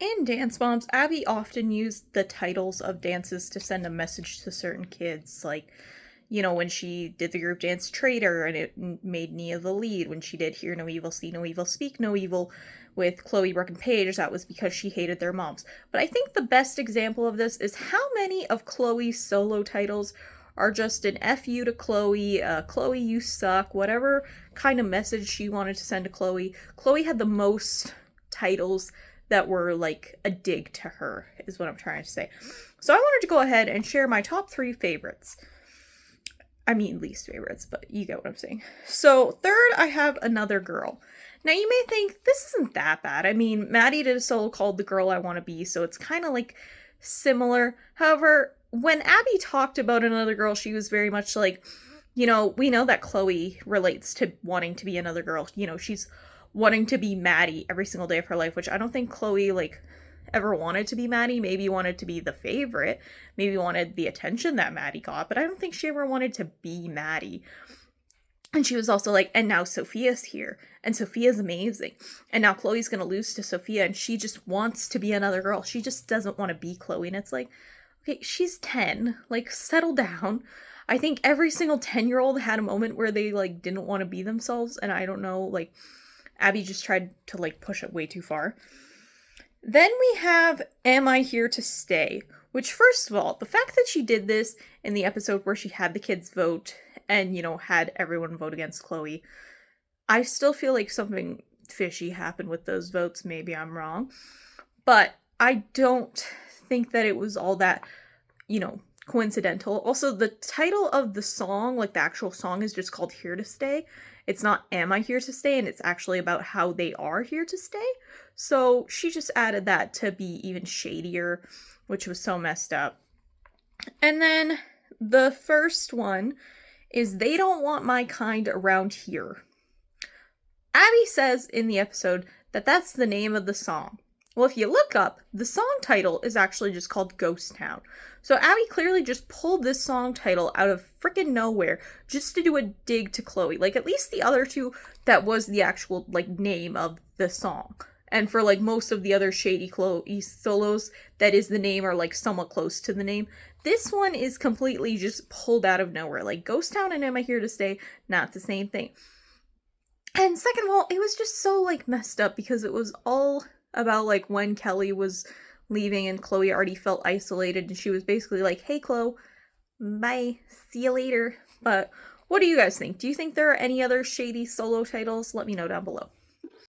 In Dance Moms, Abby often used the titles of dances to send a message to certain kids, like, when she did the group dance Traitor and it made Nia the lead, when she did Hear No Evil, See No Evil, Speak No Evil with Chloe, Brooke, and Paige, that was because she hated their moms. But I think the best example of this is how many of Chloe's solo titles are just an F you to Chloe, Chloe, you suck, whatever kind of message she wanted to send to Chloe. Chloe had the most titles that were like a dig to her, is what I'm trying to say. So I wanted to go ahead and share my top 3 favorites. I mean, least favorites, but you get what I'm saying. So, third, I have Another Girl. Now, you may think this isn't that bad. I mean, Maddie did a solo called The Girl I Want to Be, so it's kind of like similar. However, when Abby talked about Another Girl, she was very much like, we know that Chloe relates to wanting to be another girl. She's wanting to be Maddie every single day of her life, which I don't think Chloe, ever wanted to be Maddie. Maybe wanted to be the favorite. Maybe wanted the attention that Maddie got, but I don't think she ever wanted to be Maddie. And she was also like, and now Sophia's here, and Sophia's amazing. And now Chloe's gonna lose to Sophia, and she just wants to be another girl. She just doesn't want to be Chloe. And it's like, okay, she's 10. Settle down. I think every single 10-year-old had a moment where they, didn't want to be themselves, and I don't know, Abby just tried to, push it way too far. Then we have Am I Here to Stay? Which, first of all, the fact that she did this in the episode where she had the kids vote and, had everyone vote against Chloe, I still feel like something fishy happened with those votes. Maybe I'm wrong. But I don't think that it was all that, coincidental. Also, the title of the song, the actual song, is just called Here to Stay. It's not Am I Here to Stay, and it's actually about how they are here to stay. So she just added that to be even shadier, which was so messed up. And then the first one is They Don't Want My Kind Around Here. Abby says in the episode that that's the name of the song. Well, if you look up, the song title is actually just called Ghost Town. So Abby clearly just pulled this song title out of frickin' nowhere just to do a dig to Chloe. At least the other two, that was the actual, name of the song. And for, most of the other shady Chloe solos, that is the name or, somewhat close to the name. This one is completely just pulled out of nowhere. Ghost Town and Am I Here to Stay, not the same thing. And second of all, it was just so, messed up because it was all about, when Kelly was leaving and Chloe already felt isolated and she was basically like, hey, Chloe, bye, see you later. But what do you guys think? Do you think there are any other shady solo titles? Let me know down below.